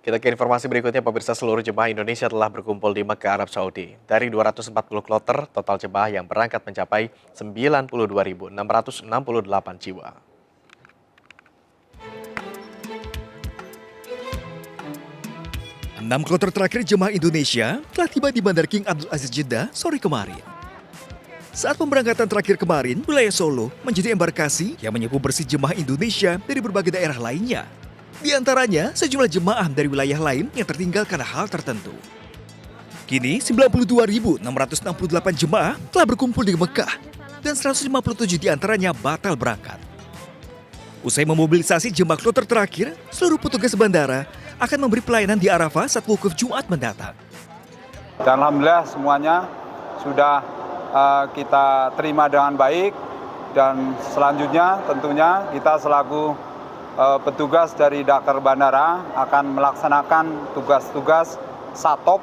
Kita ke informasi berikutnya, pemirsa, seluruh jemaah Indonesia telah berkumpul di Mekah, Arab Saudi. Dari 240 kloter, total jemaah yang berangkat mencapai 92.668 jiwa. 6 kloter terakhir jemaah Indonesia telah tiba di Bandar King Abdul Aziz Jeddah sore kemarin. Saat pemberangkatan terakhir kemarin, wilayah Solo menjadi embarkasi yang menyapu bersih jemaah Indonesia dari berbagai daerah lainnya. Di antaranya, sejumlah jemaah dari wilayah lain yang tertinggal karena hal tertentu. Kini, 92.668 jemaah telah berkumpul di Mekah dan 157 diantaranya batal berangkat. Usai memobilisasi jemaah kloter terakhir, seluruh petugas bandara akan memberi pelayanan di Arafah saat wukuf Jumat mendatang. Dan alhamdulillah semuanya sudah kita terima dengan baik, dan selanjutnya tentunya kita selaku petugas dari Dakar Bandara akan melaksanakan tugas-tugas satop,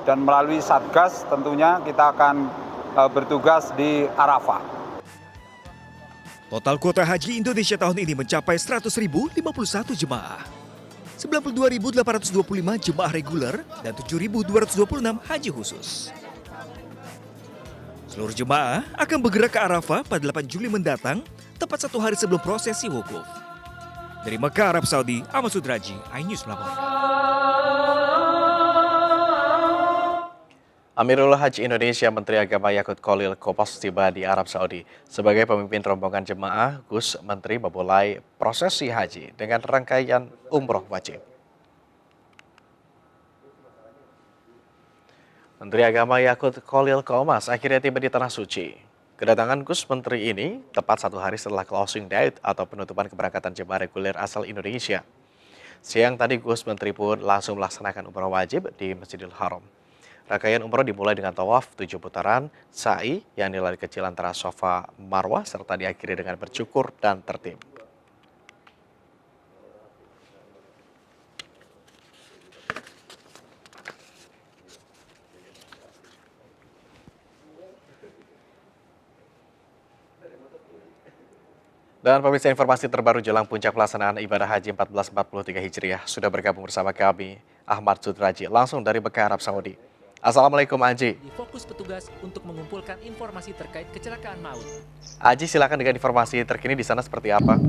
dan melalui Satgas tentunya kita akan bertugas di Arafah. Total kuota haji Indonesia tahun ini mencapai 100.051 jemaah. 92.825 jemaah reguler dan 7.226 haji khusus. Seluruh jemaah akan bergerak ke Arafah pada 8 Juli mendatang, tepat 1 hari sebelum prosesi wukuf. Dari Mekah, Arab Saudi, Ahmad Sudraji, iNews melaporkan. Amirul Haji Indonesia Menteri Agama Yakut Khalil Kopas tiba di Arab Saudi. Sebagai pemimpin rombongan jemaah, Gus Menteri memulai prosesi haji dengan rangkaian umroh wajib. Menteri Agama Yakut Khalil Komas akhirnya tiba di Tanah Suci. Kedatangan Gus Menteri ini tepat 1 hari setelah closing date atau penutupan keberangkatan jemaah reguler asal Indonesia. Siang tadi Gus Menteri pun langsung melaksanakan umroh wajib di Masjidil Haram. Rangkaian umroh dimulai dengan tawaf 7 putaran, sa'i yang nilai kecil antara Safa Marwah, serta diakhiri dengan bercukur dan tertib. Dan pemirsa, informasi terbaru jelang puncak pelaksanaan ibadah haji 1443 Hijriah. Sudah bergabung bersama kami, Ahmad Sudraji, langsung dari Mekah, Arab Saudi. Assalamualaikum Aji. Fokus petugas untuk mengumpulkan informasi terkait kecelakaan maut. Aji, silakan dengan informasi terkini di sana seperti apa?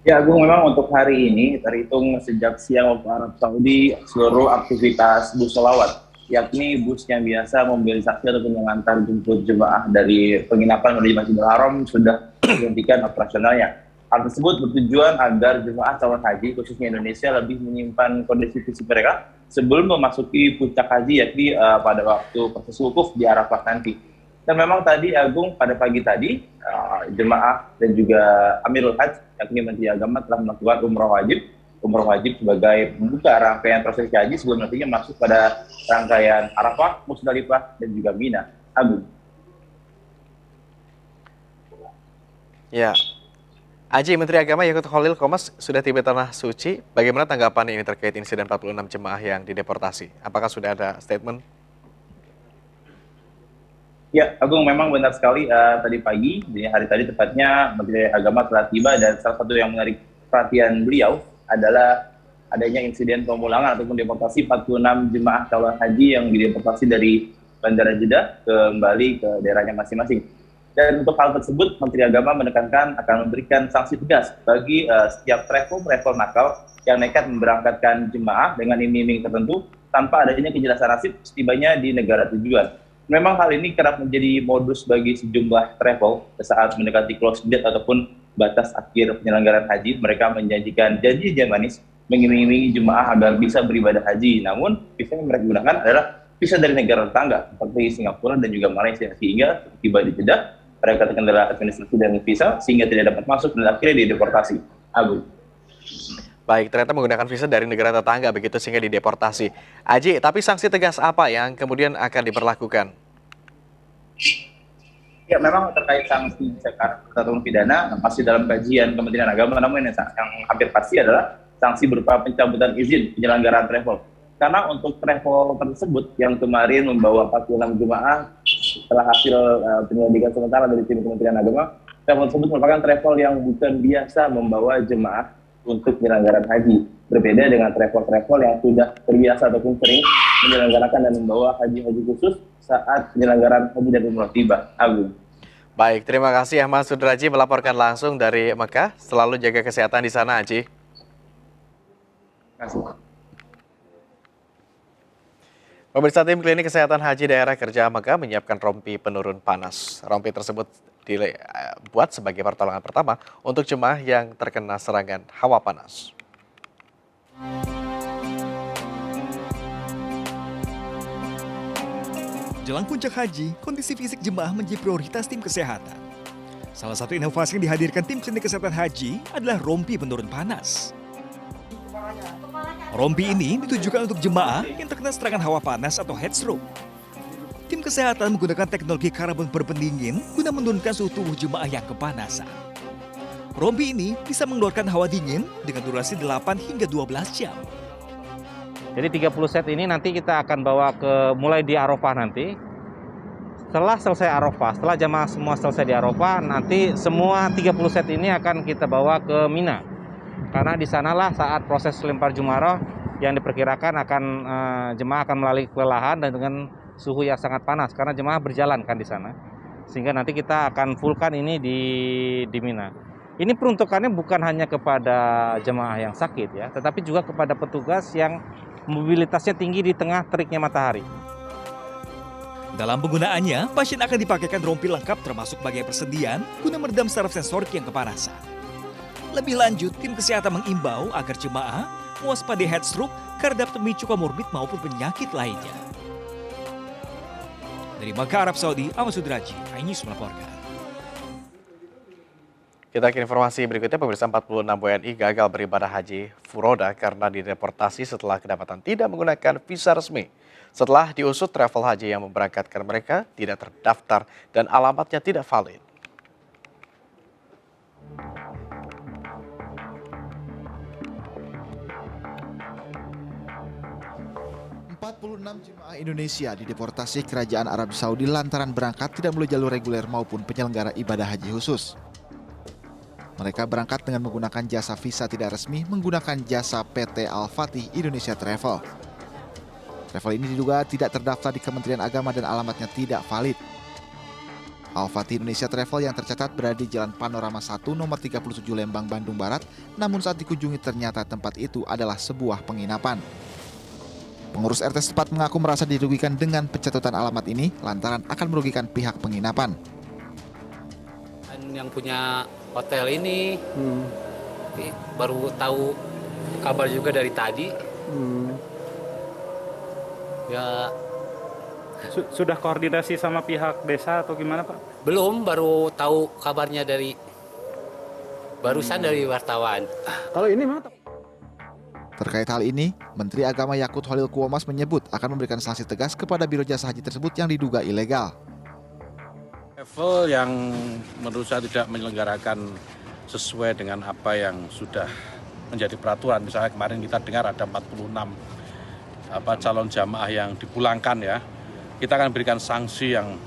Ya, Agung, memang untuk hari ini terhitung sejak siang waktu Arab Saudi, seluruh aktivitas bus selawat, yakni bus yang biasa mobilisasi ataupun mengantar jemput jemaah dari penginapan menuju Masjidil Haram, sudah dihentikan operasionalnya. Hal tersebut bertujuan agar jemaah calon haji khususnya Indonesia lebih menyimpan kondisi fisik mereka sebelum memasuki puncak haji, yakni pada waktu proses wukuf di Arafah nanti. Dan memang tadi, Agung, pada pagi tadi jemaah dan juga Amirul Hajj yakni Menteri Agama telah melakukan umroh wajib sebagai membuka rangkaian prosesi haji sebelum nantinya masuk pada rangkaian Arafah, Musdalifah, dan juga Mina. Agung. Ya, Aji, Menteri Agama Yakut Khalil Komas sudah tiba Tanah Suci. Bagaimana tanggapan ini terkait insiden 46 jemaah yang dideportasi? Apakah sudah ada statement? Ya, Agung, memang benar sekali tadi pagi, di hari tadi tepatnya Menteri Agama telah tiba, dan salah satu yang menarik perhatian beliau adalah adanya insiden pemulangan ataupun deportasi 46 jemaah calon haji yang dideportasi dari Bandara Jeddah kembali ke daerahnya masing-masing. Dan untuk hal tersebut, Menteri Agama menekankan akan memberikan sanksi tegas bagi setiap travel nakal yang nekat memberangkatkan jemaah dengan iming-iming tertentu tanpa adanya kejelasan nasib setibanya di negara tujuan. Memang hal ini kerap menjadi modus bagi sejumlah travel saat mendekati closing date ataupun batas akhir penyelenggaraan haji. Mereka menjanjikan janji manis mengiming-imingi jemaah agar bisa beribadah haji. Namun, visa yang mereka gunakan adalah visa dari negara tetangga seperti Singapura dan juga Malaysia, sehingga tiba di Jeddah mereka terkendala administrasi dan visa sehingga tidak dapat masuk dan akhirnya dideportasi. Agung. Baik, ternyata menggunakan visa dari negara tetangga begitu sehingga dideportasi. Aji, tapi sanksi tegas apa yang kemudian akan diberlakukan? Ya, memang terkait sanksi ataupun pidana masih dalam kajian Kementerian Agama, namun yang hampir pasti adalah sanksi berupa pencabutan izin penyelenggaraan travel. Karena untuk travel tersebut yang kemarin membawa 46 jemaah setelah hasil penyelidikan sementara dari tim Kementerian Agama, travel tersebut merupakan travel yang bukan biasa membawa jemaah untuk penyelenggaraan haji. Berbeda dengan travel-travel yang sudah terbiasa ataupun sering menyelenggarakan dan membawa haji-haji khusus saat penyelenggaraan haji dan umroh tiba. Agung. Baik, terima kasih Ahmad Sudraji melaporkan langsung dari Mekah. Selalu jaga kesehatan di sana, Haji. Terima kasih. Pemirsa, tim klinik kesehatan haji daerah kerja Mekah menyiapkan rompi penurun panas. Rompi tersebut dibuat sebagai pertolongan pertama untuk jemaah yang terkena serangan hawa panas. Jelang puncak haji, kondisi fisik jemaah menjadi prioritas tim kesehatan. Salah satu inovasi yang dihadirkan tim klinik kesehatan haji adalah rompi penurun panas. Rompi ini ditujukan untuk jemaah yang terkena serangan hawa panas atau heat stroke. Tim kesehatan menggunakan teknologi karbon berpendingin guna menurunkan suhu tubuh jemaah yang kepanasan. Rompi ini bisa mengeluarkan hawa dingin dengan durasi 8 hingga 12 jam. Jadi 30 set ini nanti kita akan bawa mulai di Arafah nanti. Setelah selesai Arafah, setelah jamaah semua selesai di Arafah, nanti semua 30 set ini akan kita bawa ke Mina. Karena di sanalah saat proses lempar jumarah yang diperkirakan akan jemaah akan melalui kelelahan dan dengan suhu yang sangat panas karena jemaah berjalan kan di sana. Sehingga nanti kita akan fullkan ini di Mina. Ini peruntukannya bukan hanya kepada jemaah yang sakit ya, tetapi juga kepada petugas yang mobilitasnya tinggi di tengah teriknya matahari. Dalam penggunaannya, pasien akan dipakaikan rompi lengkap termasuk bagian persendian guna meredam saraf sensorik yang kepanasan. Lebih lanjut, tim kesehatan mengimbau agar jemaah mewaspadai heat stroke karena dapat memicu komorbid maupun penyakit lainnya. Dari Mekah, Arab Saudi, Ahmad Sudraji, iNews melaporkan. Kita ke informasi berikutnya, pemirsa. 46 WNI gagal beribadah haji furoda karena dideportasi setelah kedapatan tidak menggunakan visa resmi. Setelah diusut, travel haji yang memberangkatkan mereka tidak terdaftar dan alamatnya tidak valid. Jemaah Indonesia dideportasi Kerajaan Arab Saudi lantaran berangkat tidak melalui jalur reguler maupun penyelenggara ibadah haji khusus. Mereka berangkat dengan menggunakan jasa visa tidak resmi menggunakan jasa PT Al-Fatih Indonesia Travel. Travel ini diduga tidak terdaftar di Kementerian Agama dan alamatnya tidak valid. Al-Fatih Indonesia Travel yang tercatat berada di Jalan Panorama 1 nomor 37 Lembang, Bandung Barat, namun saat dikunjungi ternyata tempat itu adalah sebuah penginapan. Pengurus RT setempat mengaku merasa dirugikan dengan pencatatan alamat ini lantaran akan merugikan pihak penginapan. Yang punya hotel ini baru tahu kabar juga dari tadi. Ya sudah koordinasi sama pihak desa atau gimana, Pak? belum, baru tahu kabarnya dari barusan dari wartawan. Kalau ini mana? Terkait hal ini, Menteri Agama Yakut Holil Quomas menyebut akan memberikan sanksi tegas kepada Biro Jasa Haji tersebut yang diduga ilegal. Travel yang menurut saya tidak menyelenggarakan sesuai dengan apa yang sudah menjadi peraturan. Misalnya kemarin kita dengar ada 46 calon jamaah yang dipulangkan ya. Kita akan berikan sanksi yang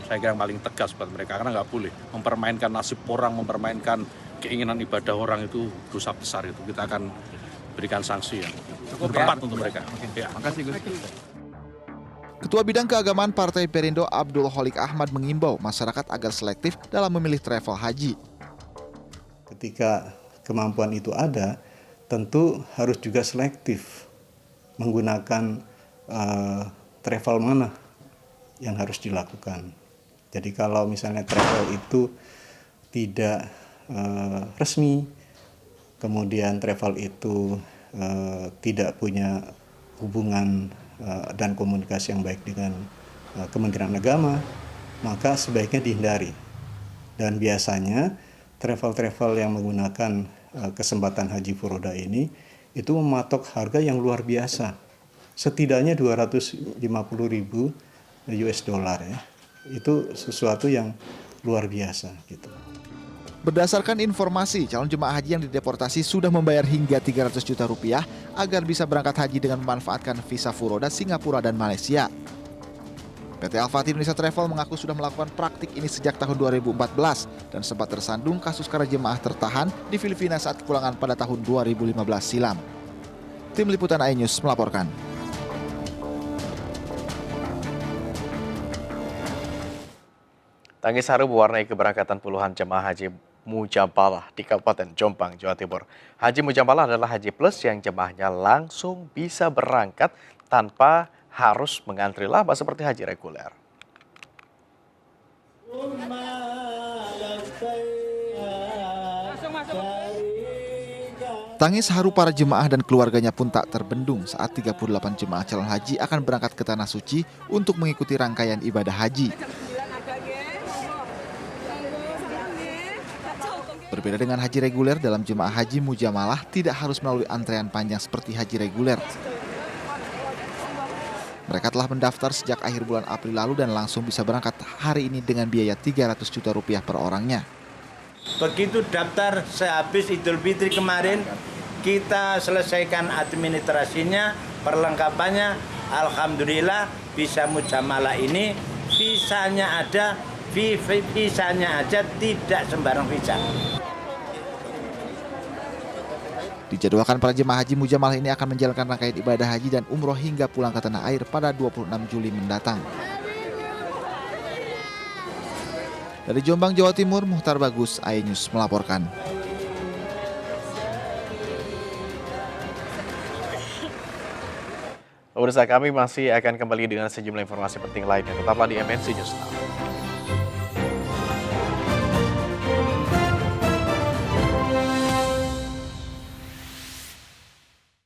saya kira paling tegas buat mereka karena nggak boleh mempermainkan nasib orang, mempermainkan keinginan ibadah orang itu dosa besar itu. Kita akan berikan sanksi yang tepat untuk mereka. Ya. Makasih, Gus. Ketua Bidang Keagamaan Partai Perindo Abdul Holik Ahmad mengimbau masyarakat agar selektif dalam memilih travel haji. Ketika kemampuan itu ada, tentu harus juga selektif menggunakan travel mana yang harus dilakukan. Jadi kalau misalnya travel itu tidak resmi, kemudian travel itu tidak punya hubungan dan komunikasi yang baik dengan Kementerian Agama, maka sebaiknya dihindari. Dan biasanya travel-travel yang menggunakan kesempatan haji furoda ini itu mematok harga yang luar biasa, setidaknya 250.000 US dollar ya. Itu sesuatu yang luar biasa gitu. Berdasarkan informasi, calon jemaah haji yang dideportasi sudah membayar hingga 300 juta rupiah agar bisa berangkat haji dengan memanfaatkan visa furoda Singapura dan Malaysia. PT Al-Fatih Indonesia Travel mengaku sudah melakukan praktik ini sejak tahun 2014 dan sempat tersandung kasus karena jemaah tertahan di Filipina saat kepulangan pada tahun 2015 silam. Tim Liputan iNews melaporkan. Tangis haru mewarnai keberangkatan puluhan jemaah haji Mujamalah di Kabupaten Jombang, Jawa Timur. Haji Mujamalah adalah haji plus yang jemaahnya langsung bisa berangkat tanpa harus mengantri lama seperti haji reguler. Tangis haru para jemaah dan keluarganya pun tak terbendung saat 38 jemaah calon haji akan berangkat ke Tanah Suci untuk mengikuti rangkaian ibadah haji. Berbeda dengan haji reguler, dalam jemaah haji Mujamalah tidak harus melalui antrean panjang seperti haji reguler. Mereka telah mendaftar sejak akhir bulan April lalu dan langsung bisa berangkat hari ini dengan biaya 300 juta rupiah per orangnya. Begitu daftar sehabis Idul Fitri kemarin, kita selesaikan administrasinya, perlengkapannya. Alhamdulillah bisa Mujamalah ini, visanya ada, visanya aja, tidak sembarang visa. Dijadwalkan para jemaah haji Mujamalah ini akan menjalankan rangkaian ibadah haji dan umroh hingga pulang ke tanah air pada 26 Juli mendatang. Dari Jombang, Jawa Timur, Muhtar Bagus, iNews melaporkan. Pemirsa, kami masih akan kembali dengan sejumlah informasi penting lainnya. Tetaplah di MNC News Now.